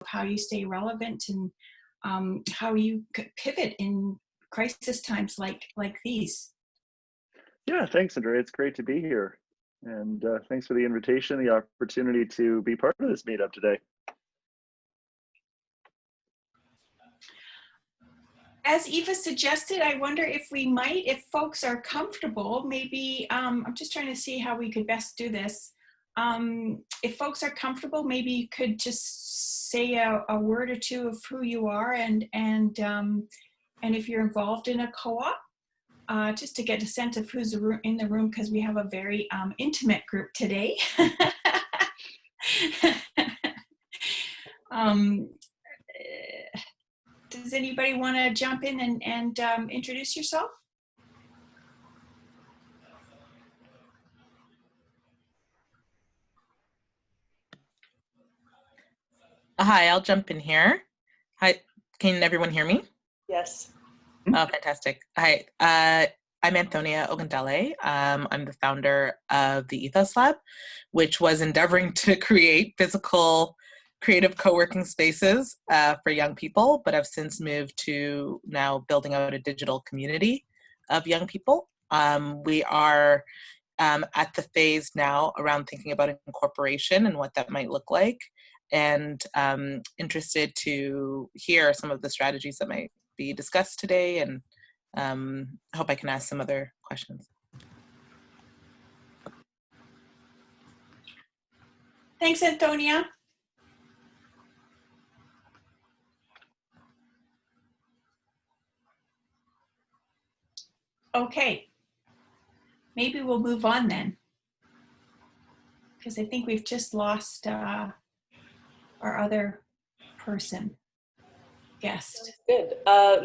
how you stay relevant and how you pivot in crisis times like these. Yeah, thanks, Andrea. It's great to be here. And thanks for the invitation, the opportunity to be part of this meetup today. As Eva suggested, I wonder if we might, if folks are comfortable, maybe, I'm just trying to see how we could best do this. If folks are comfortable, maybe you could just say a word or two of who you are and if you're involved in a co-op, just to get a sense of who's in the room, because we have a very intimate group today. Does anybody want to jump in and introduce yourself? Hi, I'll jump in here. Hi, can everyone hear me? Yes. Oh, fantastic. Hi, I'm Antonia Ogundele. I'm the founder of the Ethos Lab, which was endeavoring to create physical, creative co-working spaces for young people, but I've since moved to now building out a digital community of young people. We are at the phase now around thinking about incorporation and what that might look like, and interested to hear some of the strategies that might be discussed today, and I hope I can ask some other questions. Thanks, Antonia. Okay, maybe we'll move on then, because I think we've just lost our other person, guest. Good.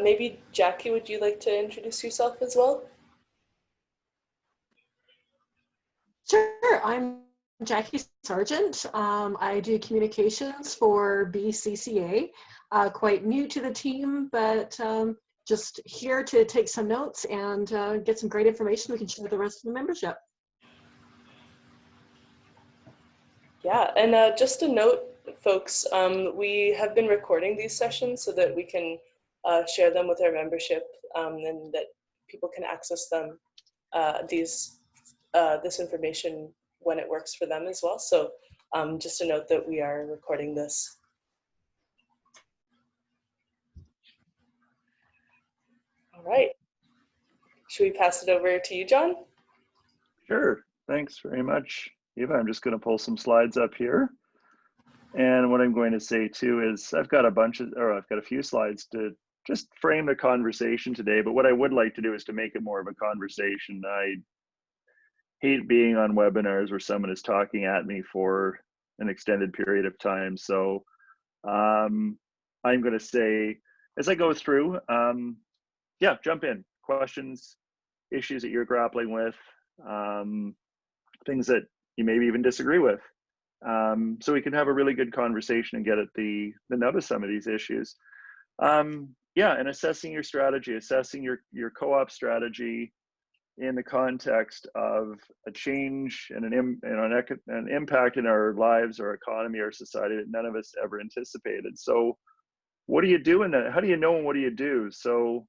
Maybe Jackie, would you like to introduce yourself as well? Sure, I'm Jackie Sargent. I do communications for BCCA. Quite new to the team, but just here to take some notes and get some great information we can share with the rest of the membership. Yeah, and just a note, folks, we have been recording these sessions so that we can share them with our membership, and that people can access them, this information when it works for them as well. So just a note that we are recording this. All right. Should we pass it over to you, John? Sure. Thanks very much, Eva. I'm just going to pull some slides up here. And what I'm going to say too is I've got a few slides to just frame the conversation today. But what I would like to do is to make it more of a conversation. I hate being on webinars where someone is talking at me for an extended period of time. So I'm going to say, as I go through, yeah, jump in. Questions, issues that you're grappling with, things that you maybe even disagree with. So we can have a really good conversation and get at the nub of some of these issues. Yeah, and assessing your strategy, assessing your co-op strategy in the context of a change and an impact in our lives, our economy, our society that none of us ever anticipated. So what do you do in that? How do you know and what do you do? So,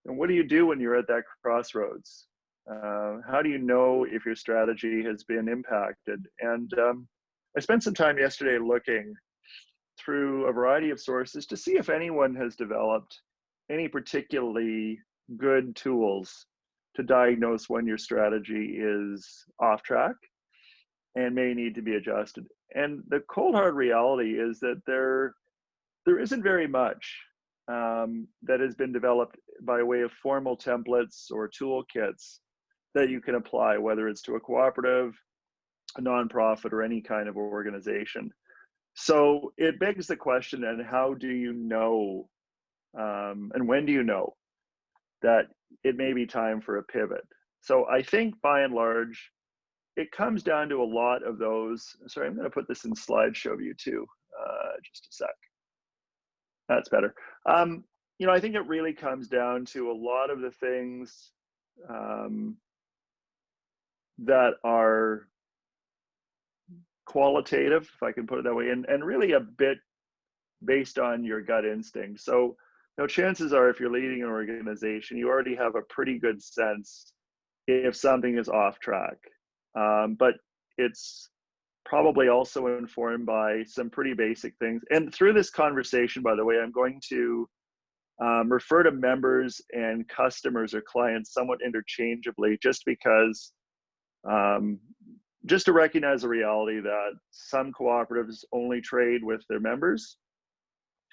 and what do you do when you're at that crossroads? How do you know if your strategy has been impacted? And I spent some time yesterday looking through a variety of sources to see if anyone has developed any particularly good tools to diagnose when your strategy is off track and may need to be adjusted. And the cold hard reality is that there isn't very much that has been developed by way of formal templates or toolkits that you can apply, whether it's to a cooperative, a nonprofit, or any kind of organization. So it begs the question, and how do you know, and when do you know that it may be time for a pivot? So I think by and large, it comes down to a lot of those. Sorry, I'm going to put this in slideshow view too, just a sec. That's better. You know, I think it really comes down to a lot of the things that are qualitative, if I can put it that way, and really a bit based on your gut instinct. So, chances are if you're leading an organization, you already have a pretty good sense if something is off track. But it's probably also informed by some pretty basic things. And through this conversation, by the way, I'm going to refer to members and customers or clients somewhat interchangeably, just because, just to recognize the reality that some cooperatives only trade with their members,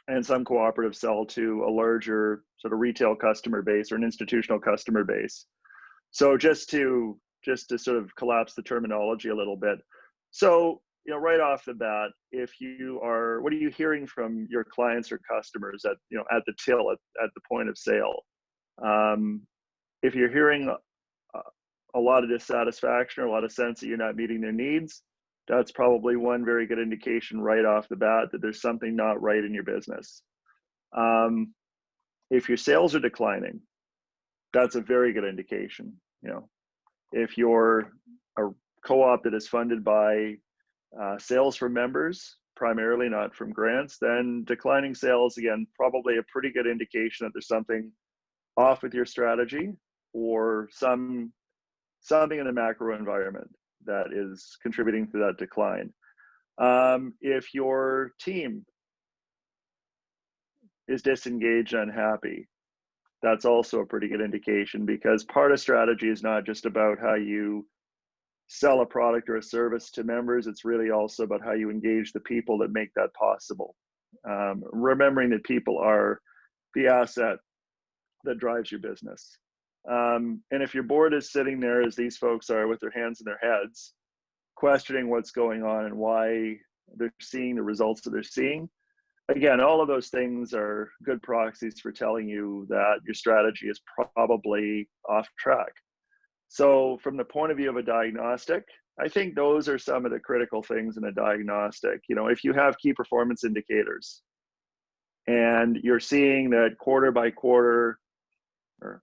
and some cooperatives sell to a larger sort of retail customer base or an institutional customer base. So just to sort of collapse the terminology a little bit. So, right off the bat, what are you hearing from your clients or customers at the till, at the point of sale? If you're hearing a lot of dissatisfaction or a lot of sense that you're not meeting their needs, that's probably one very good indication right off the bat that there's something not right in your business. If your sales are declining, that's a very good indication. If you're a co-op that is funded by sales from members, primarily, not from grants, then declining sales, again, probably a pretty good indication that there's something off with your strategy, or something in the macro environment that is contributing to that decline. If your team is disengaged and unhappy, that's also a pretty good indication, because part of strategy is not just about how you sell a product or a service to members. It's really also about how you engage the people that make that possible. Remembering that people are the asset that drives your business. And if your board is sitting there, as these folks are, with their hands in their heads, questioning what's going on and why they're seeing the results that they're seeing, again, all of those things are good proxies for telling you that your strategy is probably off track. So from the point of view of a diagnostic, I think those are some of the critical things in a diagnostic. If you have key performance indicators and you're seeing that quarter by quarter, or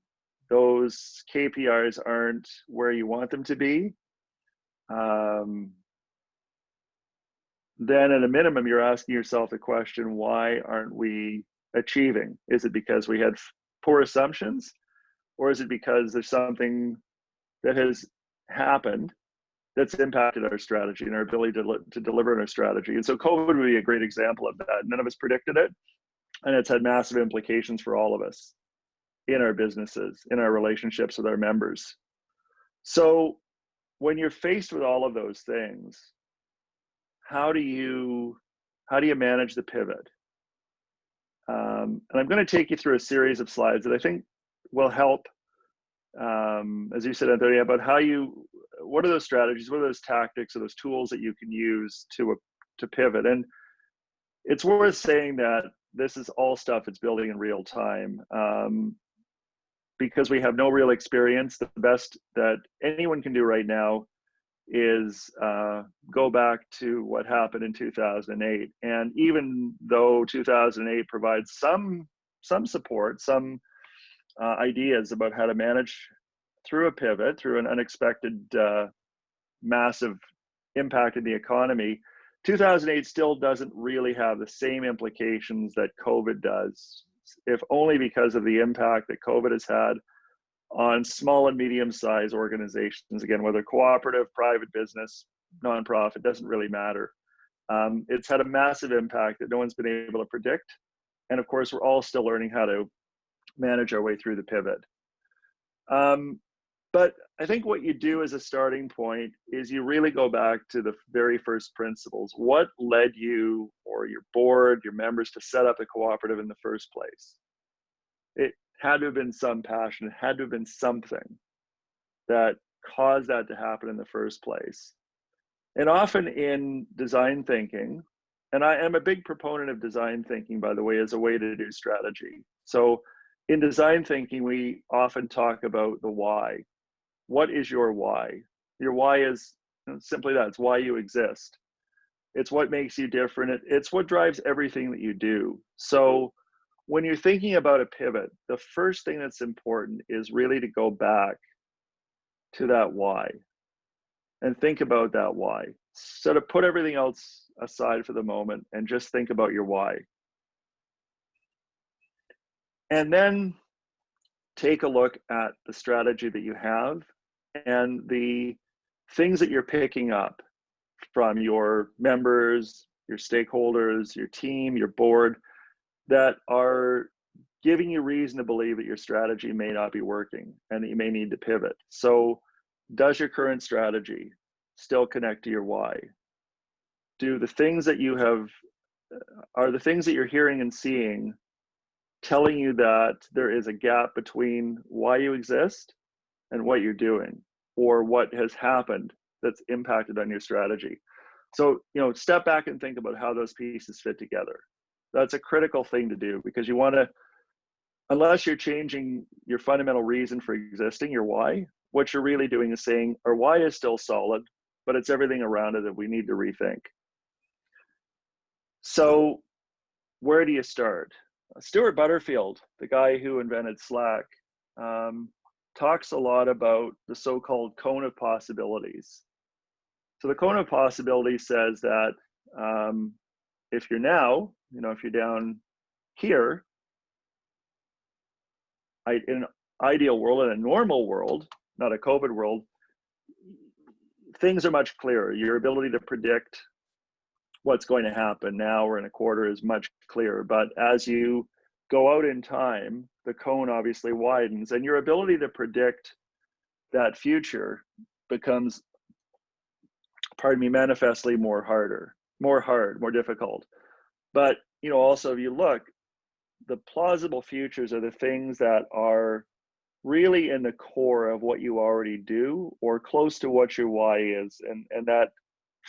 those KPIs aren't where you want them to be, then at a minimum, you're asking yourself the question, why aren't we achieving? Is it because we had poor assumptions, or is it because there's something that has happened that's impacted our strategy and our ability to deliver on our strategy? And so COVID would be a great example of that. None of us predicted it, and it's had massive implications for all of us in our businesses, in our relationships with our members. So when you're faced with all of those things, how do you manage the pivot? And I'm going to take you through a series of slides that I think will help, as you said, Anthony, about what are those strategies, what are those tactics, or those tools that you can use to pivot. And it's worth saying that this is all stuff that's building in real time, because we have no real experience. The best that anyone can do right now is go back to what happened in 2008. And even though 2008 provides some support, some ideas about how to manage through a pivot, through an unexpected massive impact in the economy, 2008 still doesn't really have the same implications that COVID does, if only because of the impact that COVID has had on small and medium-sized organizations. Again, whether cooperative, private business, nonprofit, doesn't really matter. It's had a massive impact that no one's been able to predict. And of course, we're all still learning how to manage our way through the pivot. But I think what you do as a starting point is you really go back to the very first principles. What led you or your board, your members, to set up a cooperative in the first place? It had to have been some passion. It had to have been something that caused that to happen in the first place. And often in design thinking, and I am a big proponent of design thinking, by the way, as a way to do strategy. So in design thinking, we often talk about the why. What is your why? Your why is simply that. It's why you exist. It's what makes you different. It's what drives everything that you do. So when you're thinking about a pivot, the first thing that's important is really to go back to that why and think about that why. So to put everything else aside for the moment and just think about your why. And then take a look at the strategy that you have and the things that you're picking up from your members, your stakeholders, your team, your board, that are giving you reason to believe that your strategy may not be working and that you may need to pivot. So does your current strategy still connect to your why? Do the things that you have, are the things that you're hearing and seeing telling you that there is a gap between why you exist and what you're doing, or what has happened that's impacted on your strategy? So, step back and think about how those pieces fit together. That's a critical thing to do, because you want to, unless you're changing your fundamental reason for existing, your why, what you're really doing is saying our why is still solid, but it's everything around it that we need to rethink. So where do you start? Stuart Butterfield, the guy who invented Slack, talks a lot about the so-called cone of possibilities. So the cone of possibilities says that if you're now, if you're down here, in an ideal world, in a normal world, not a COVID world, things are much clearer. Your ability to predict what's going to happen now or in a quarter is much clearer. But as you go out in time, the cone obviously widens, and your ability to predict that future becomes, manifestly more difficult. But, also if you look, the plausible futures are the things that are really in the core of what you already do, or close to what your why is, and that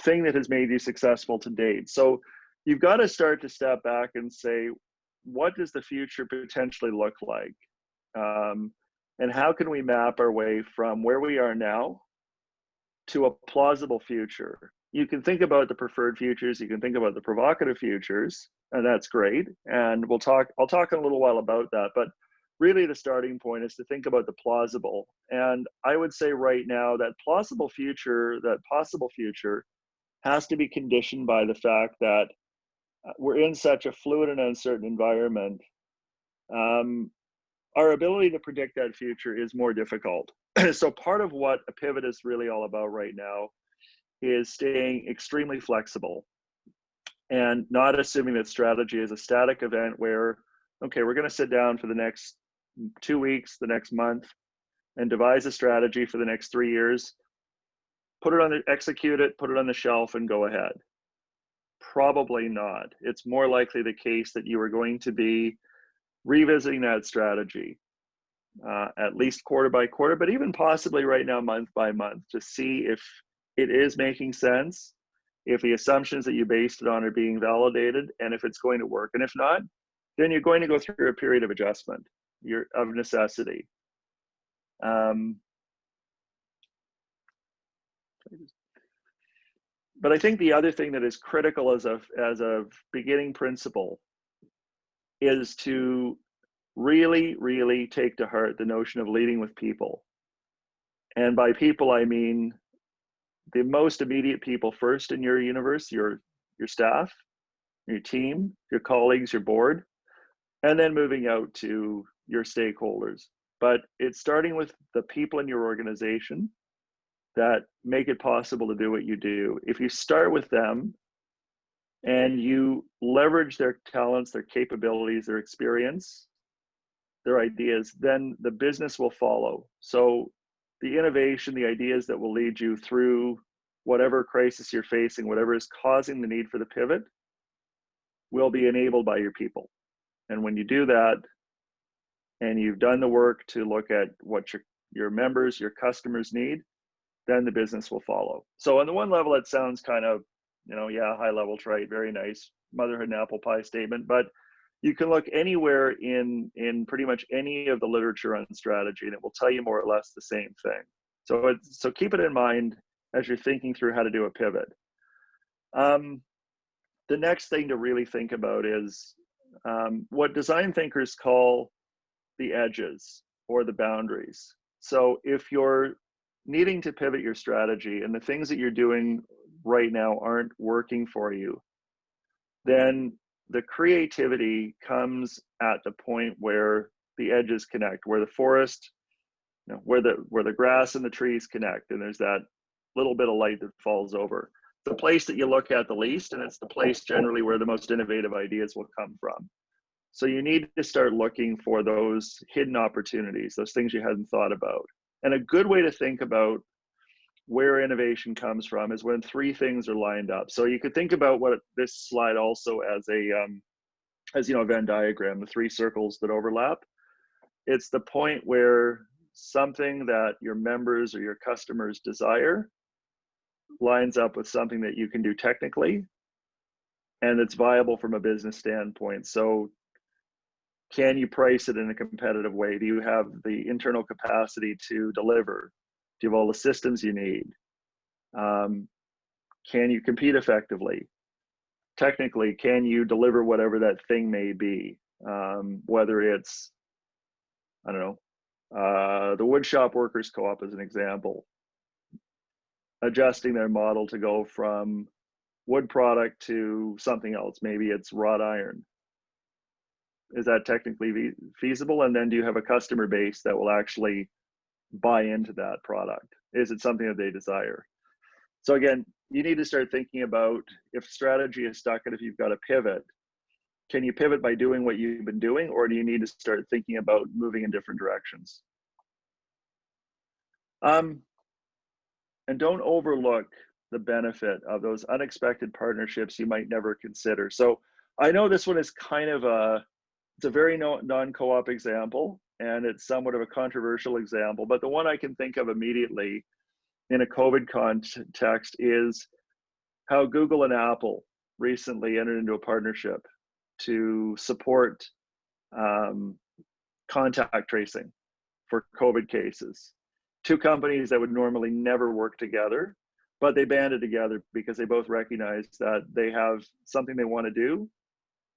thing that has made you successful to date. So you've got to start to step back and say, what does the future potentially look like? And how can we map our way from where we are now to a plausible future? You can think about the preferred futures, you can think about the provocative futures, and that's great. And I'll talk in a little while about that, but really the starting point is to think about the plausible. And I would say right now that possible future has to be conditioned by the fact that we're in such a fluid and uncertain environment. Our ability to predict that future is more difficult. So part of what a pivot is really all about right now is staying extremely flexible and not assuming that strategy is a static event where, okay, we're going to sit down for the next 2 weeks, the next month, and devise a strategy for the next 3 years, execute it, put it on the shelf, and go ahead. Probably not. It's more likely the case that you are going to be revisiting that strategy at least quarter by quarter, but even possibly right now month by month, to see if it is making sense, if the assumptions that you based it on are being validated, and if it's going to work. And if not, then you're going to go through a period of adjustment, of necessity. But I think the other thing that is critical as a beginning principle is to really, really take to heart the notion of leading with people. And by people, I mean the most immediate people first in your universe, your staff, your team, your colleagues, your board, and then moving out to your stakeholders. But it's starting with the people in your organization that make it possible to do what you do. If you start with them and you leverage their talents, their capabilities, their experience, their ideas, then the business will follow. So the innovation, the ideas that will lead you through whatever crisis you're facing, whatever is causing the need for the pivot, will be enabled by your people. And when you do that, and you've done the work to look at what your members, your customers need, then the business will follow. So on the one level, it sounds kind of, high level, trite, very nice, motherhood and apple pie statement, but you can look anywhere in pretty much any of the literature on strategy, and it will tell you more or less the same thing. So keep it in mind as you're thinking through how to do a pivot. The next thing to really think about is what design thinkers call the edges or the boundaries. So if you're needing to pivot your strategy and the things that you're doing right now aren't working for you, then the creativity comes at the point where the edges connect, where the forest, you know, where the grass and the trees connect, and there's that little bit of light that falls over. The place that you look at the least, and it's the place generally where the most innovative ideas will come from. So you need to start looking for those hidden opportunities, those things you hadn't thought about. And a good way to think about where innovation comes from is when three things are lined up. So you could think about what this slide also as a Venn diagram, the three circles that overlap. It's the point where something that your members or your customers desire lines up with something that you can do technically, and it's viable from a business standpoint. So can you price it in a competitive way? Do you have the internal capacity to deliver? Do you have all the systems you need? Can you compete effectively? Technically, can you deliver whatever that thing may be? Whether it's, I don't know, the woodshop workers co-op as an example, adjusting their model to go from wood product to something else. Maybe it's wrought iron. Is that technically feasible? And then do you have a customer base that will actually buy into that product? Is it something that they desire? So again, you need to start thinking about if strategy is stuck and if you've got to pivot, can you pivot by doing what you've been doing, or do you need to start thinking about moving in different directions? And don't overlook the benefit of those unexpected partnerships you might never consider. So I know this one is kind of it's a very non-co-op example, and it's somewhat of a controversial example, but the one I can think of immediately in a COVID context is how Google and Apple recently entered into a partnership to support contact tracing for COVID cases. Two companies that would normally never work together, but they banded together because they both recognize that they have something they want to do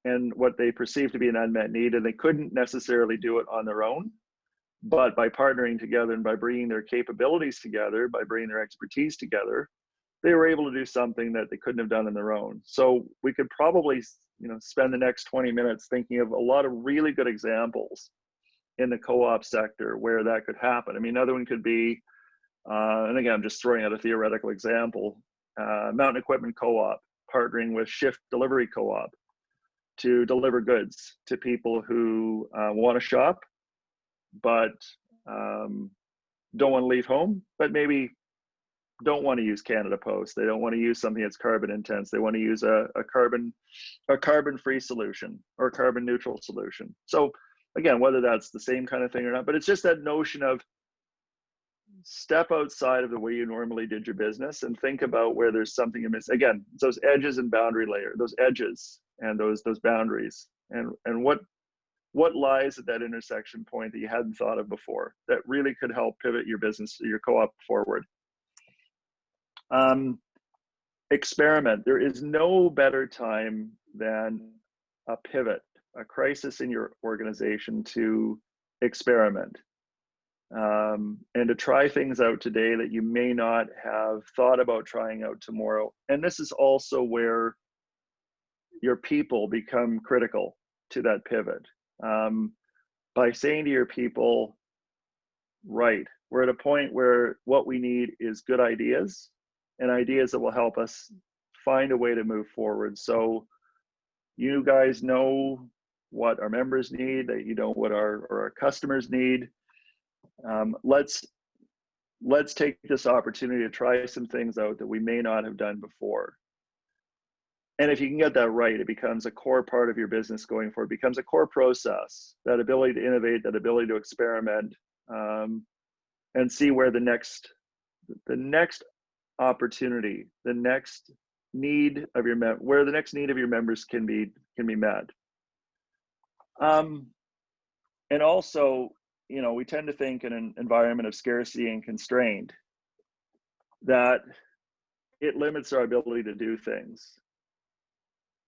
and what they perceive to be an unmet need, and they couldn't necessarily do it on their own. But by partnering together and by bringing their capabilities together, by bringing their expertise together, they were able to do something that they couldn't have done on their own. So we could probably, spend the next 20 minutes thinking of a lot of really good examples in the co-op sector where that could happen. I mean, another one could be, and again, I'm just throwing out a theoretical example, Mountain Equipment Co-op partnering with Shift Delivery Co-op to deliver goods to people who want to shop, but don't want to leave home, but maybe don't want to use Canada Post. They don't want to use something that's carbon intense. They want to use a carbon-free solution or a carbon neutral solution. So again, whether that's the same kind of thing or not, but it's just that notion of step outside of the way you normally did your business and think about where there's something you miss. Again, it's those edges and boundary layer, those edges and those boundaries, and what lies at that intersection point that you hadn't thought of before that really could help pivot your business, your co-op forward. Experiment. There is no better time than a pivot, a crisis in your organization to experiment. And to try things out today that you may not have thought about trying out tomorrow. And this is also where your people become critical to that pivot. By saying to your people, right, we're at a point where what we need is good ideas and ideas that will help us find a way to move forward. So you guys know what our members need, that you know what our customers need. Let's take this opportunity to try some things out that we may not have done before. And if you can get that right, it becomes a core part of your business going forward. It becomes a core process, that ability to innovate, that ability to experiment, and see where the next opportunity, the next need of your where the next need of your members can be met. And also, we tend to think in an environment of scarcity and constraint that it limits our ability to do things.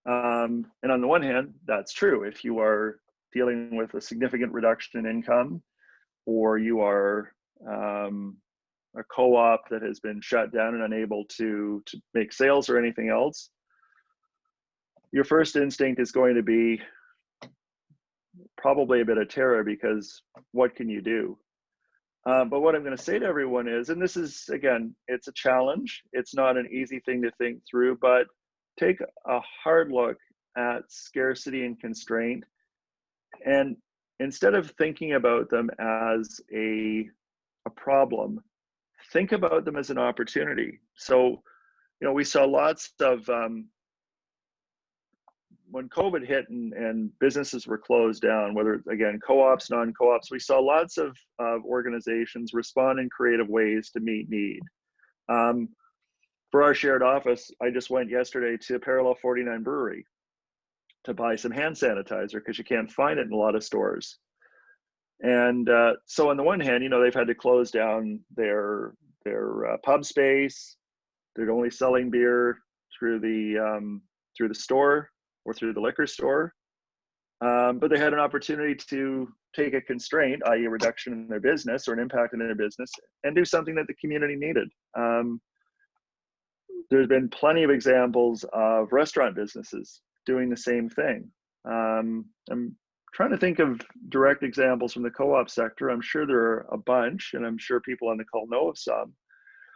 And on the one hand, that's true. If you are dealing with a significant reduction in income, or you are a co-op that has been shut down and unable to make sales or anything else, your first instinct is going to be probably a bit of terror, because what can you do? But what I'm going to say to everyone is, and this is, again, it's a challenge. It's not an easy thing to think through, but take a hard look at scarcity and constraint. And instead of thinking about them as a problem, think about them as an opportunity. So, we saw lots of, when COVID hit and businesses were closed down, whether, again, co-ops, non-co-ops, we saw lots of organizations respond in creative ways to meet need. For our shared office, I just went yesterday to Parallel 49 Brewery to buy some hand sanitizer because you can't find it in a lot of stores. And so on the one hand, they've had to close down their pub space. They're only selling beer through the store or through the liquor store. But they had an opportunity to take a constraint, i.e. a reduction in their business or an impact in their business, and do something that the community needed. There's been plenty of examples of restaurant businesses doing the same thing. I'm trying to think of direct examples from the co-op sector. I'm sure there are a bunch, and I'm sure people on the call know of some.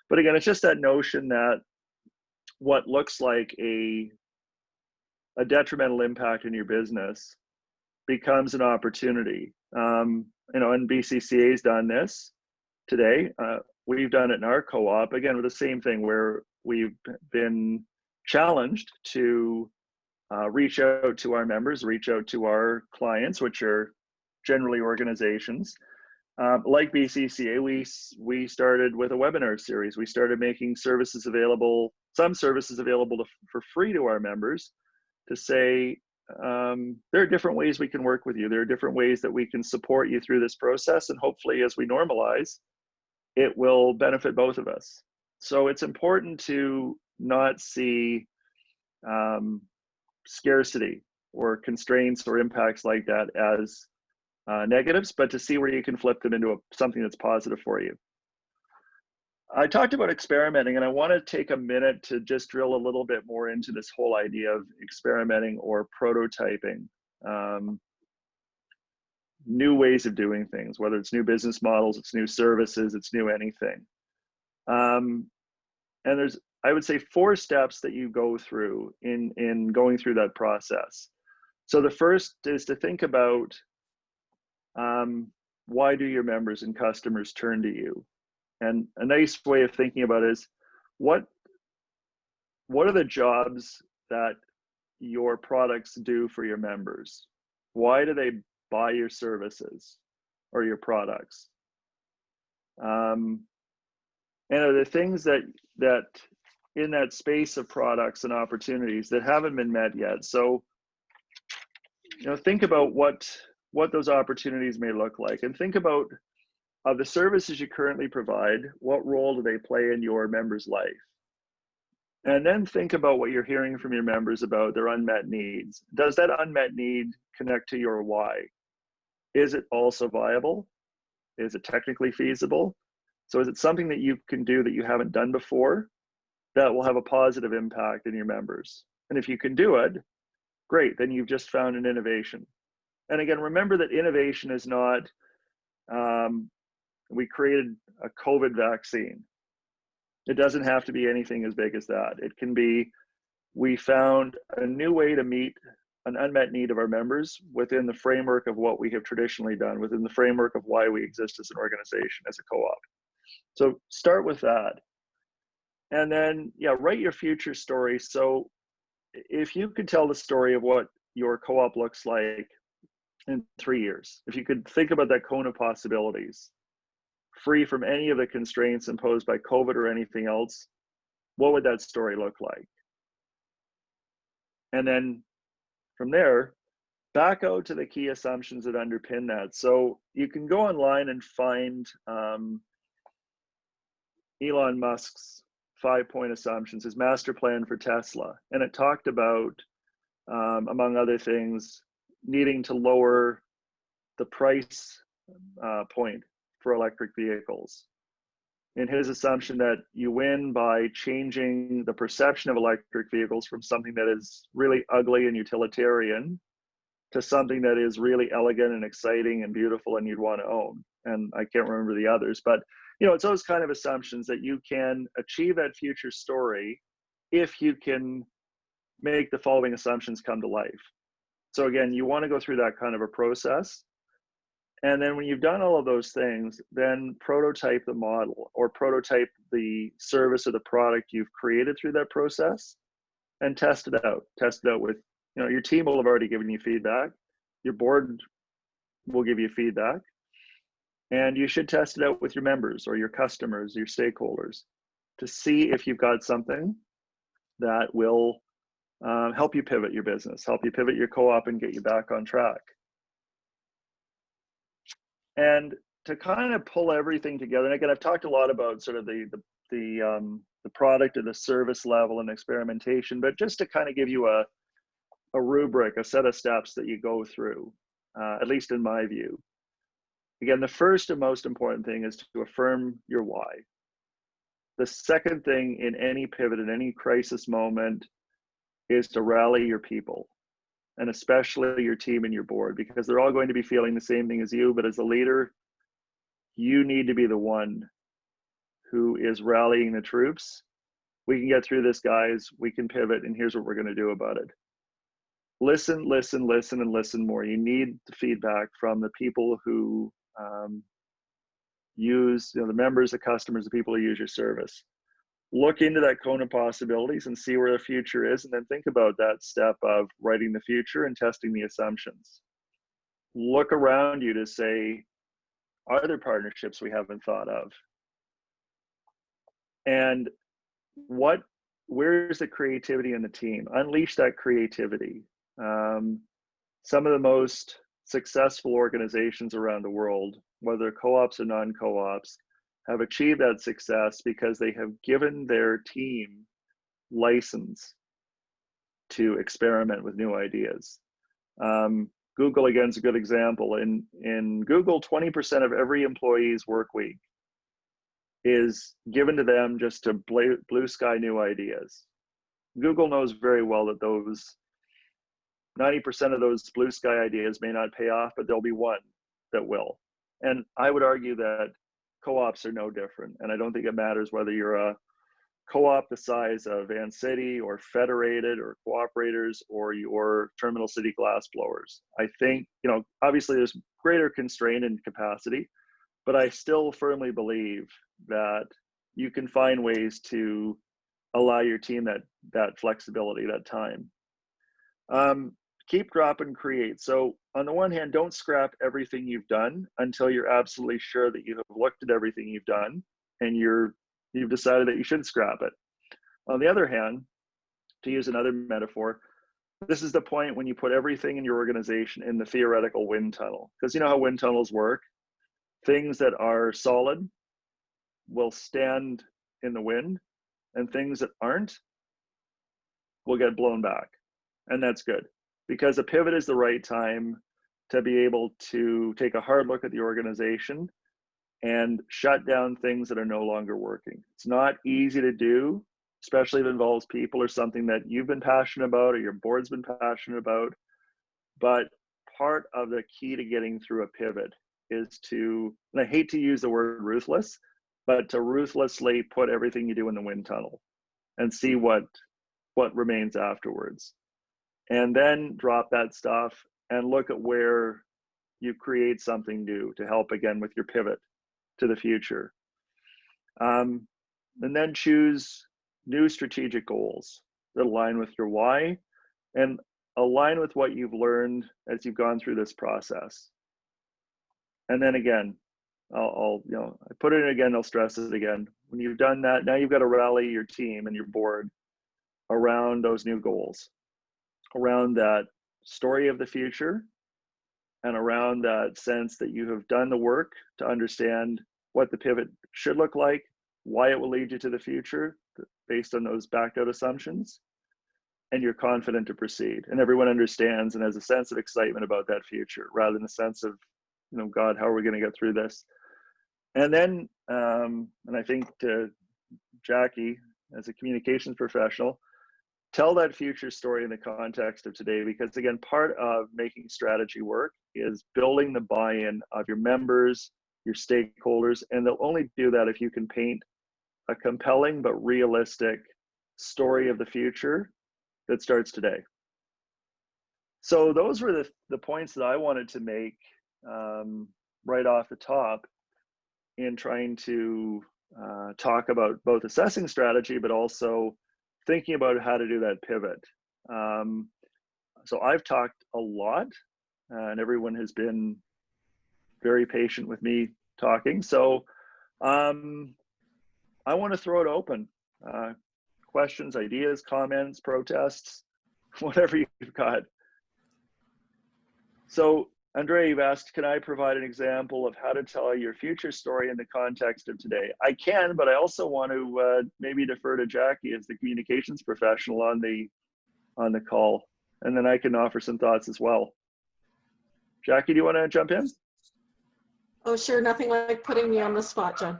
But again, it's just that notion that what looks like a detrimental impact in your business becomes an opportunity. And BCCA's done this today. We've done it in our co-op, again, with the same thing, where we've been challenged to reach out to our members, reach out to our clients, which are generally organizations. Like BCCA, we started with a webinar series. We started making services available, some services available for free to our members, to say, there are different ways we can work with you. There are different ways that we can support you through this process. And hopefully, as we normalize, it will benefit both of us. So it's important to not see scarcity or constraints or impacts like that as negatives, but to see where you can flip them into something that's positive for you. I talked about experimenting, and I want to take a minute to just drill a little bit more into this whole idea of experimenting or prototyping. New ways of doing things, whether it's new business models, it's new services, it's new anything. And there's, I would say, 4 steps that you go through in going through that process. So the first is to think about, why do your members and customers turn to you? And a nice way of thinking about it is, what are the jobs that your products do for your members? Why do they buy your services or your products? And are there things that in that space of products and opportunities that haven't been met yet? So, think about what those opportunities may look like, and think about, of the services you currently provide, what role do they play in your members' life? And then think about what you're hearing from your members about their unmet needs. Does that unmet need connect to your why? Is it also viable? Is it technically feasible? So is it something that you can do that you haven't done before that will have a positive impact in your members? And if you can do it, great, then you've just found an innovation. And again, remember that innovation is not, we created a COVID vaccine. It doesn't have to be anything as big as that. It can be, we found a new way to meet an unmet need of our members within the framework of what we have traditionally done, within the framework of why we exist as an organization, as a co-op. So start with that. And then, write your future story. So if you could tell the story of what your co-op looks like in 3 years, if you could think about that cone of possibilities, free from any of the constraints imposed by COVID or anything else, what would that story look like? And then from there, back out to the key assumptions that underpin that. So you can go online and find Elon Musk's 5-point assumptions, his master plan for Tesla. And it talked about, among other things, needing to lower the price point for electric vehicles. in his assumption that you win by changing the perception of electric vehicles from something that is really ugly and utilitarian to something that is really elegant and exciting and beautiful and you'd want to own. And I can't remember the others, but it's those kind of assumptions that you can achieve that future story if you can make the following assumptions come to life. So again, you want to go through that kind of a process. And then when you've done all of those things, then prototype the model or prototype the service or the product you've created through that process and test it out. Test it out with, your team will have already given you feedback. Your board will give you feedback. And you should test it out with your members or your customers, your stakeholders, to see if you've got something that will help you pivot your business, help you pivot your co-op and get you back on track. And to kind of pull everything together, and again, I've talked a lot about sort of the product or the service level and experimentation, but just to kind of give you a rubric, a set of steps that you go through, at least in my view. Again, the first and most important thing is to affirm your why. The second thing in any pivot, in any crisis moment, is to rally your people, and especially your team and your board, because they're all going to be feeling the same thing as you, but as a leader, you need to be the one who is rallying the troops. We can get through this, guys. We can pivot, and here's what we're going to do about it. Listen, listen, listen, and listen more. You need the feedback from the people who use, the members, the customers, the people who use your service. Look into that cone of possibilities and see where the future is, and then think about that step of writing the future and testing the assumptions. Look around you to say, are there partnerships we haven't thought of? And where's the creativity in the team? Unleash that creativity. Some of the most successful organizations around the world, whether co-ops or non-co-ops, have achieved that success because they have given their team license to experiment with new ideas. Google, again, is a good example. In Google, 20% of every employee's work week is given to them just to blue sky new ideas. Google knows very well that 90% of those blue sky ideas may not pay off, but there'll be one that will. And I would argue that co-ops are no different. And I don't think it matters whether you're a co-op the size of Van City or Federated or Cooperators or your Terminal City glass blowers. I think, obviously there's greater constraint and capacity, but I still firmly believe that you can find ways to allow your team that flexibility, that time. Keep, drop, and create. So on the one hand, don't scrap everything you've done until you're absolutely sure that you have looked at everything you've done and you've decided that you shouldn't scrap it. On the other hand, to use another metaphor, this is the point when you put everything in your organization in the theoretical wind tunnel. Because you know how wind tunnels work. Things that are solid will stand in the wind, and things that aren't will get blown back. And that's good, because a pivot is the right time to be able to take a hard look at the organization and shut down things that are no longer working. It's not easy to do, especially if it involves people or something that you've been passionate about or your board's been passionate about. But part of the key to getting through a pivot is to, and I hate to use the word ruthless, but to ruthlessly put everything you do in the wind tunnel and see what remains afterwards. And then drop that stuff and look at where you create something new to help, again, with your pivot to the future. And then choose new strategic goals that align with your why and align with what you've learned as you've gone through this process. And then again, I put it in again, I'll stress it again. When you've done that, now you've got to rally your team and your board around those new goals, around that story of the future, and around that sense that you have done the work to understand what the pivot should look like, why it will lead you to the future based on those backed out assumptions, and you're confident to proceed. And everyone understands and has a sense of excitement about that future rather than a sense of, God, how are we going to get through this? And then, and I think to Jackie, as a communications professional, tell that future story in the context of today, because again, part of making strategy work is building the buy-in of your members, your stakeholders, and they'll only do that if you can paint a compelling but realistic story of the future that starts today. So those were the points that I wanted to make right off the top in trying to talk about both assessing strategy, but also thinking about how to do that pivot. So I've talked a lot, and everyone has been very patient with me talking. So I want to throw it open. Questions, ideas, comments, protests, whatever you've got. So Andrea, you've asked, can I provide an example of how to tell your future story in the context of today? I can, but I also want to maybe defer to Jackie as the communications professional on the call, and then I can offer some thoughts as well. Jackie, do you want to jump in? Oh, sure. Nothing like putting me on the spot, John.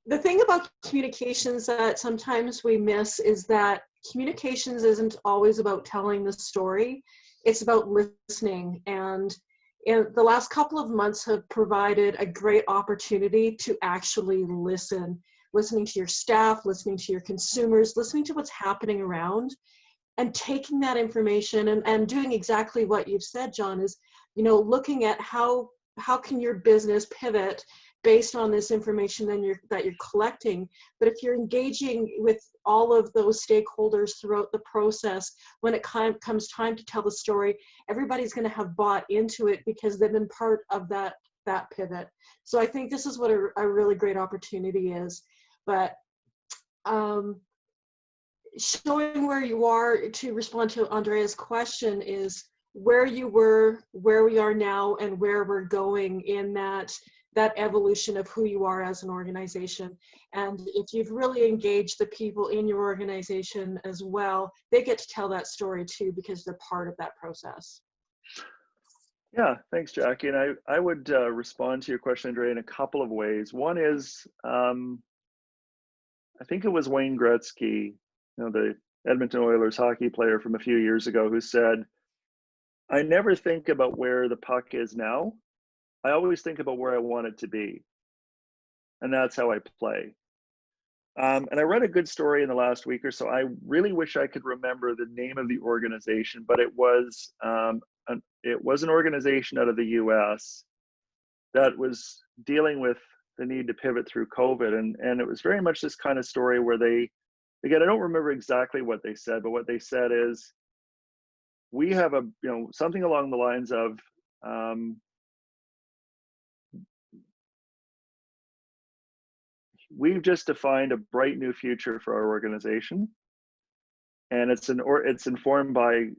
The thing about communications that sometimes we miss is that communications isn't always about telling the story. It's about listening, and the last couple of months have provided a great opportunity to actually listening to your staff, listening to your consumers, listening to what's happening around, and taking that information and doing exactly what you've said, John, is, you know, looking at how can your business pivot based on this information that you're collecting. But if you're engaging with all of those stakeholders throughout the process, when it comes time to tell the story, everybody's going to have bought into it because they've been part of that pivot. So I think this is what a really great opportunity is. But showing where you are, to respond to Andrea's question, is where you were, where we are now, and where we're going in that evolution of who you are as an organization. And if you've really engaged the people in your organization as well, they get to tell that story too, because they're part of that process. Yeah, thanks, Jackie. And I would respond to your question, Andrea, in a couple of ways. One is, I think it was Wayne Gretzky, you know, the Edmonton Oilers hockey player from a few years ago, who said, I never think about where the puck is now. I always think about where I want it to be. And that's how I play. And I read a good story in the last week or so. I really wish I could remember the name of the organization, but it was an organization out of the US that was dealing with the need to pivot through COVID. And it was very much this kind of story where again, I don't remember exactly what they said, but what they said is, we have something along the lines of, we've just defined a bright new future for our organization, and it's informed by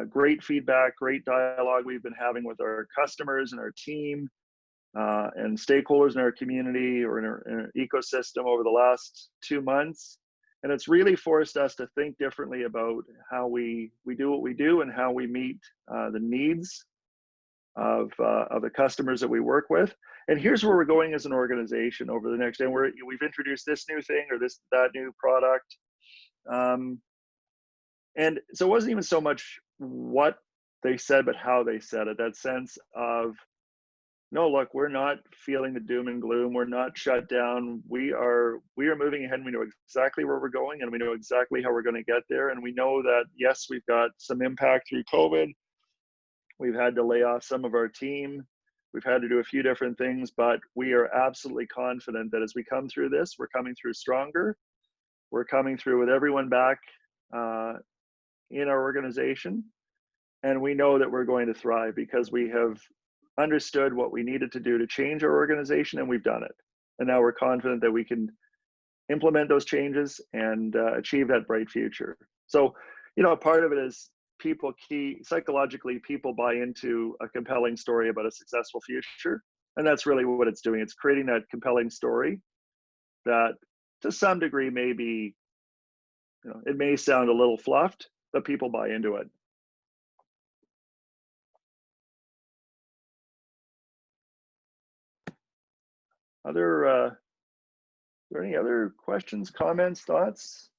great feedback, great dialogue we've been having with our customers and our team and stakeholders in our community or in our ecosystem over the last 2 months. And it's really forced us to think differently about how we do what we do and how we meet the needs of the customers that we work with. And here's where we're going as an organization over the next day. We've introduced this new thing or that new product. And so it wasn't even so much what they said, but how they said it. That sense of, no, look, we're not feeling the doom and gloom. We're not shut down. We are moving ahead. And we know exactly where we're going, and we know exactly how we're going to get there. And we know that, yes, we've got some impact through COVID. We've had to lay off some of our team. We've had to do a few different things, but we are absolutely confident that as we come through this, we're coming through stronger. We're coming through with everyone back in our organization. And we know that we're going to thrive because we have understood what we needed to do to change our organization, and we've done it. And now we're confident that we can implement those changes and achieve that bright future. So, you know, part of it is psychologically, people buy into a compelling story about a successful future. And that's really what it's doing. It's creating that compelling story that to some degree maybe, you know, it may sound a little fluffed, but people buy into it. Are there any other questions, comments, thoughts?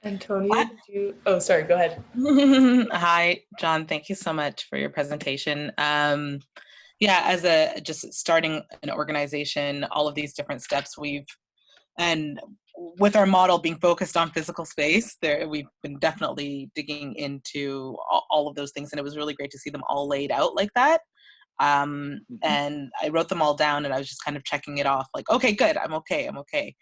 Antonia, oh, sorry, go ahead. Hi, John. Thank you so much for your presentation. Yeah, as just starting an organization, all of these different steps and with our model being focused on physical space, we've been definitely digging into all of those things, and it was really great to see them all laid out like that. And I wrote them all down, and I was just kind of checking it off, like, okay, good, I'm okay.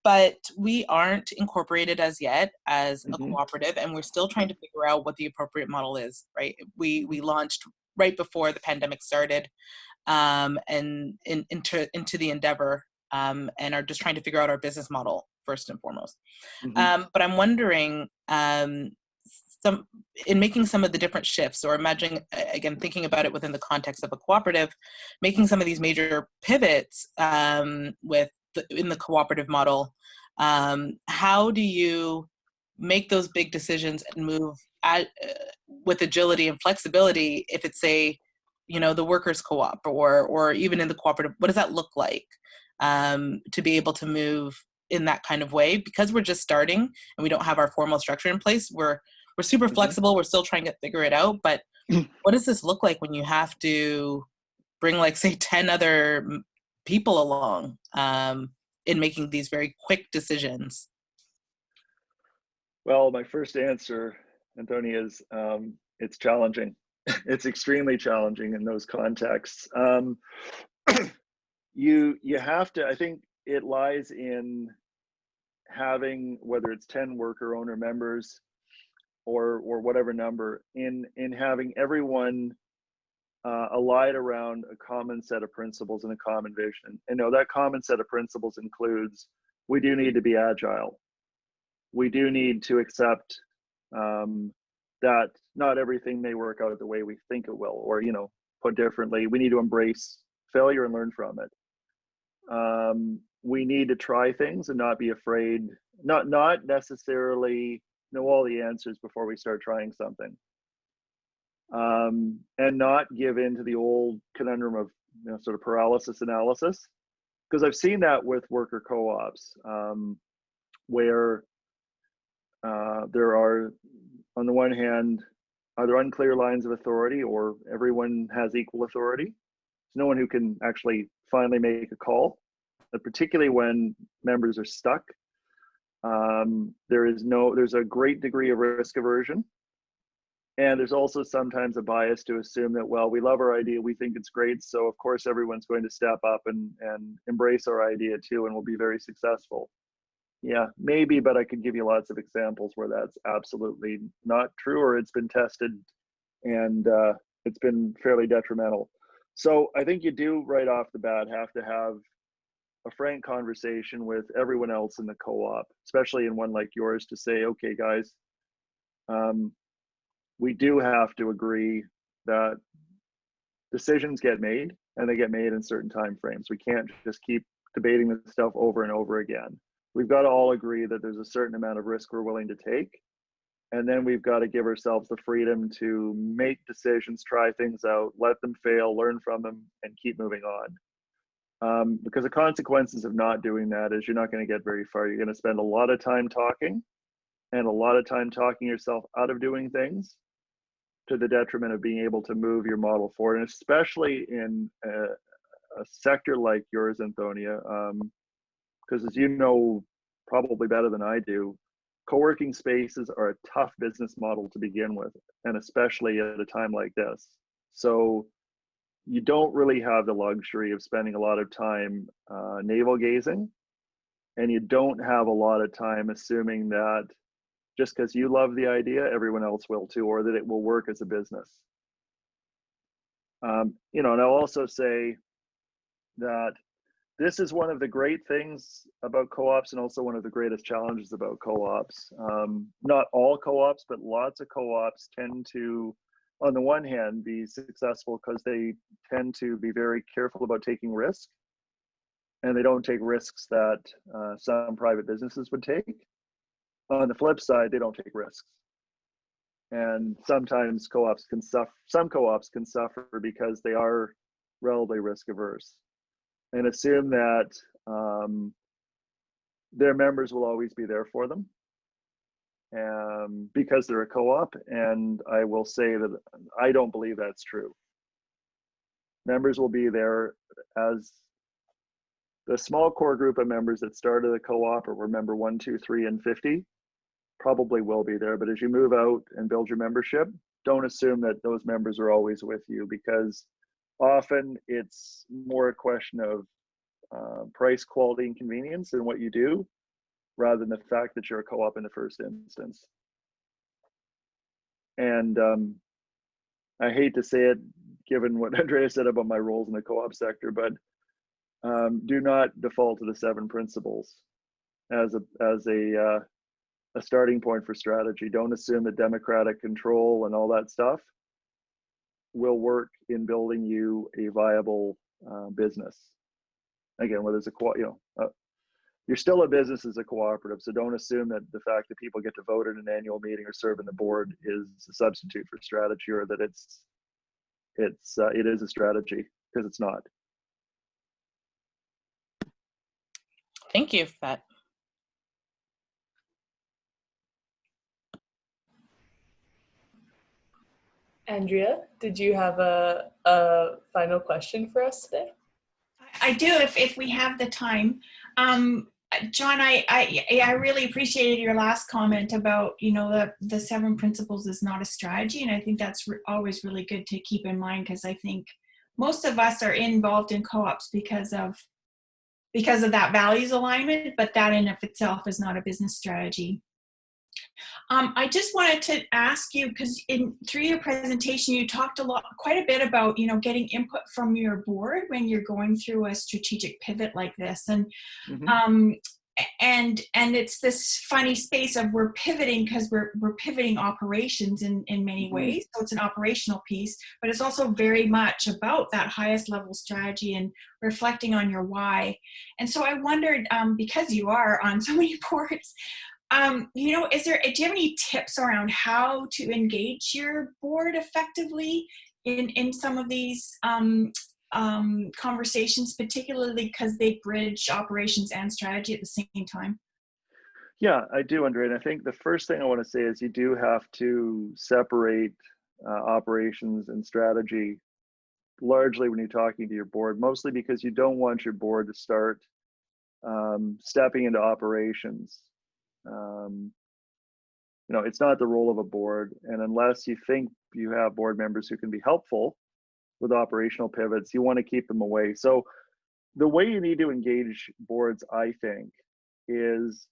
But we aren't incorporated as yet as a cooperative, and we're still trying to figure out what the appropriate model is, right? We launched right before the pandemic started, and into the endeavor, and are just trying to figure out our business model first and foremost. But I'm wondering, in making some of the different shifts, or imagining, again, thinking about it within the context of a cooperative, making some of these major pivots in the cooperative model, how do you make those big decisions and move with agility and flexibility if it's the workers co-op or even in the cooperative? What does that look like to be able to move in that kind of way? Because we're just starting and we don't have our formal structure in place, we're super flexible. We're still trying to figure it out. But what does this look like when you have to bring, like, say, 10 other people along in making these very quick decisions? Well, my first answer, Antonia, is it's challenging. It's extremely challenging in those contexts. You have to, I think it lies in having, whether it's 10 worker owner members or whatever number, in having everyone allied around a common set of principles and a common vision. And that common set of principles includes, we do need to be agile. We do need to accept that not everything may work out the way we think it will, or, put differently, we need to embrace failure and learn from it. We need to try things and not be afraid, not necessarily know all the answers before we start trying something. And not give in to the old conundrum of sort of paralysis analysis, because I've seen that with worker co-ops, where there are, on the one hand, either unclear lines of authority or everyone has equal authority. There's no one who can actually finally make a call, but particularly when members are stuck. There's a great degree of risk aversion. And there's also sometimes a bias to assume that, well, we love our idea, we think it's great, so of course everyone's going to step up and embrace our idea too, and we'll be very successful. Yeah, maybe, but I could give you lots of examples where that's absolutely not true, or it's been tested and it's been fairly detrimental. So I think you do right off the bat have to have a frank conversation with everyone else in the co-op, especially in one like yours, to say, okay, guys, we do have to agree that decisions get made, and they get made in certain time frames. We can't just keep debating this stuff over and over again. We've got to all agree that there's a certain amount of risk we're willing to take, and then we've got to give ourselves the freedom to make decisions, try things out, let them fail, learn from them, and keep moving on. Because the consequences of not doing that is you're not going to get very far. You're going to spend a lot of time talking, and a lot of time talking yourself out of doing things, to the detriment of being able to move your model forward, and especially in a sector like yours, Antonia, because as you know probably better than I do, co-working spaces are a tough business model to begin with, and especially at a time like this. So you don't really have the luxury of spending a lot of time navel gazing, and you don't have a lot of time assuming that just because you love the idea, everyone else will too, or that it will work as a business. And I'll also say that this is one of the great things about co-ops, and also one of the greatest challenges about co-ops. Not all co-ops, but lots of co-ops tend to, on the one hand, be successful because they tend to be very careful about taking risks, and they don't take risks that some private businesses would take. On the flip side, they don't take risks. And sometimes co-ops can suffer, some co-ops can suffer because they are relatively risk averse. and assume that their members will always be there for them because they're a co-op. And I will say that I don't believe that's true. Members will be there as the small core group of members that started the co-op or were member 1, 2, 3, and 50 probably will be there. But as you move out and build your membership, don't assume that those members are always with you, because often it's more a question of price, quality, and convenience in what you do, rather than the fact that you're a co-op in the first instance. And I hate to say it, given what Andrea said about my roles in the co-op sector, but do not default to the 7 principles as a starting point for strategy. Don't assume that democratic control and all that stuff will work in building you a viable business. Again, whether it's you're still a business as a cooperative, so don't assume that the fact that people get to vote at an annual meeting or serve in the board is a substitute for strategy, or that it is a strategy, because it's not. Thank you for that. Andrea, did you have a final question for us today? I do, if we have the time. John, I really appreciated your last comment about, the 7 principles is not a strategy. And I think that's always really good to keep in mind, because I think most of us are involved in co-ops because of that values alignment, but that in of itself is not a business strategy. I just wanted to ask you, because through your presentation, you talked quite a bit about, getting input from your board when you're going through a strategic pivot like this. And and it's this funny space of we're pivoting because we're pivoting operations in many ways. So it's an operational piece, but it's also very much about that highest level strategy and reflecting on your why. And so I wondered, because you are on so many boards, do you have any tips around how to engage your board effectively in some of these conversations, particularly because they bridge operations and strategy at the same time? Yeah, I do, Andrea. And I think the first thing I want to say is you do have to separate operations and strategy largely when you're talking to your board, mostly because you don't want your board to start stepping into operations. It's not the role of a board, and unless you think you have board members who can be helpful with operational pivots, you want to keep them away. So the way you need to engage boards, I think, is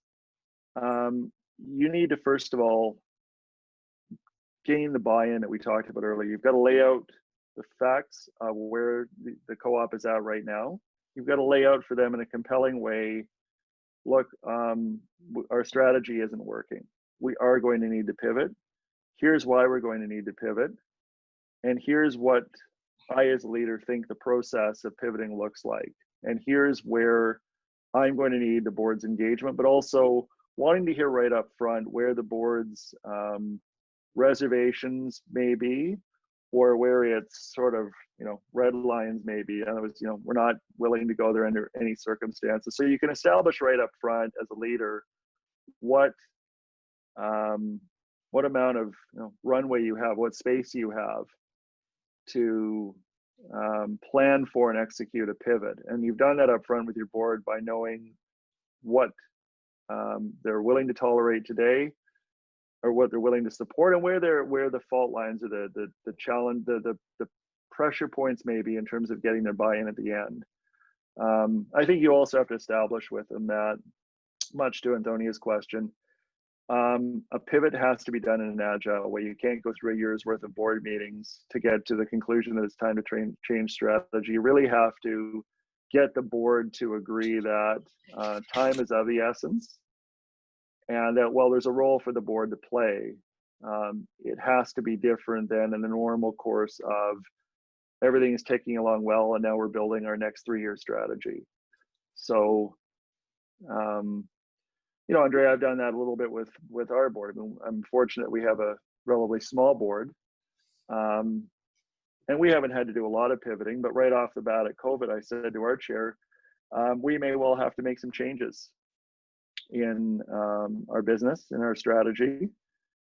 you need to first of all gain the buy-in that we talked about earlier. You've got to lay out the facts of where the co-op is at right now. You've got to lay out for them in a compelling way, look, our strategy isn't working. We are going to need to pivot. Here's why we're going to need to pivot. And here's what I, as a leader, think the process of pivoting looks like. And here's where I'm going to need the board's engagement, but also wanting to hear right up front where the board's reservations may be, or where it's sort of, red lines may be. In other words, we're not willing to go there under any circumstances. So you can establish right up front as a leader what amount of runway you have, what space you have to plan for and execute a pivot. And you've done that up front with your board by knowing what they're willing to tolerate today, or what they're willing to support, and where the fault lines or the challenge, the pressure points may be in terms of getting their buy-in at the end. I think you also have to establish with them that, much to Antonia's question, a pivot has to be done in an agile way. You can't go through a year's worth of board meetings to get to the conclusion that it's time to change strategy. You really have to get the board to agree that time is of the essence, and that while there's a role for the board to play, it has to be different than in the normal course of everything is ticking along well and now we're building our next 3-year strategy. So Andrea, I've done that a little bit with our board. I'm fortunate we have a relatively small board, and we haven't had to do a lot of pivoting, but right off the bat at COVID, I said to our chair, we may well have to make some changes in our business, in our strategy.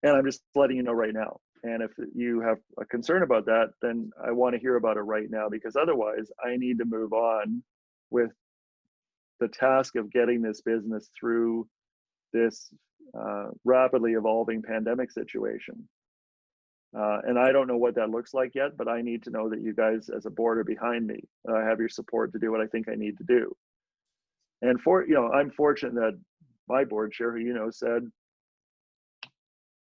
And I'm just letting you know right now. And if you have a concern about that, then I want to hear about it right now, because otherwise I need to move on with the task of getting this business through this rapidly evolving pandemic situation. And I don't know what that looks like yet, but I need to know that you guys as a board are behind me. I have your support to do what I think I need to do. And I'm fortunate that my board chair, who you know, said,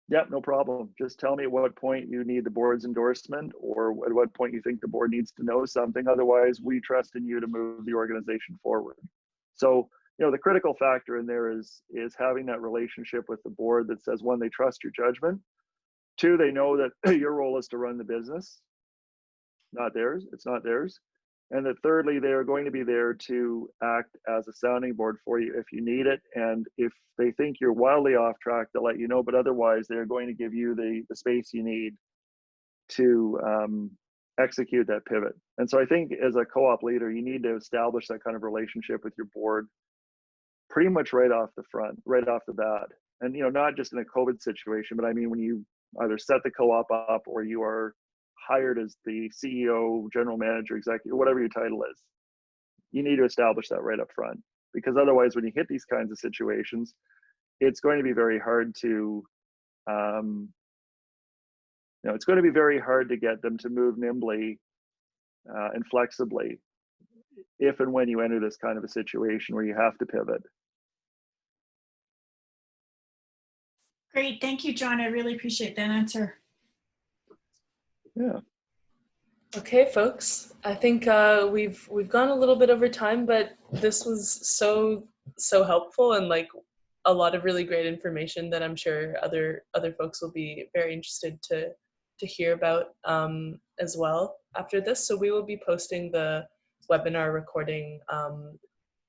"Yep, no problem. Just tell me at what point you need the board's endorsement, or at what point you think the board needs to know something. Otherwise, we trust in you to move the organization forward." So, the critical factor in there is having that relationship with the board that says, one, they trust your judgment. Two, they know that your role is to run the business, not theirs. It's not theirs. And that thirdly, they are going to be there to act as a sounding board for you if you need it. And if they think you're wildly off track, they'll let you know, but otherwise they're going to give you the space you need to execute that pivot. And so I think as a co-op leader, you need to establish that kind of relationship with your board pretty much right off the bat. And, not just in a COVID situation, but I mean, when you either set the co-op up or you are hired as the CEO, general manager, executive, whatever your title is, you need to establish that right up front, because otherwise when you hit these kinds of situations, it's going to be very hard to it's going to be very hard to get them to move nimbly and flexibly if and when you enter this kind of a situation where you have to pivot. Great, thank you, John. I really appreciate that answer. Yeah. Okay, folks. I think we've gone a little bit over time, but this was so helpful, and like a lot of really great information that I'm sure other folks will be very interested to hear about as well after this. So we will be posting the webinar recording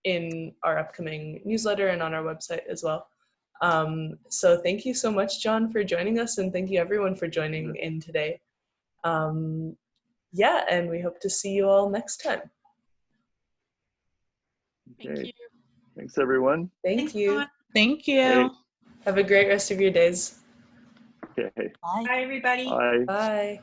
in our upcoming newsletter and on our website as well. So thank you so much, John, for joining us, and thank you everyone for joining in today. Yeah, and we hope to see you all next time. Okay. Thank you. Thanks, everyone. Thank you. John. Thank you. Hey. Have a great rest of your days. Okay. Bye. Bye, everybody. Bye. Bye.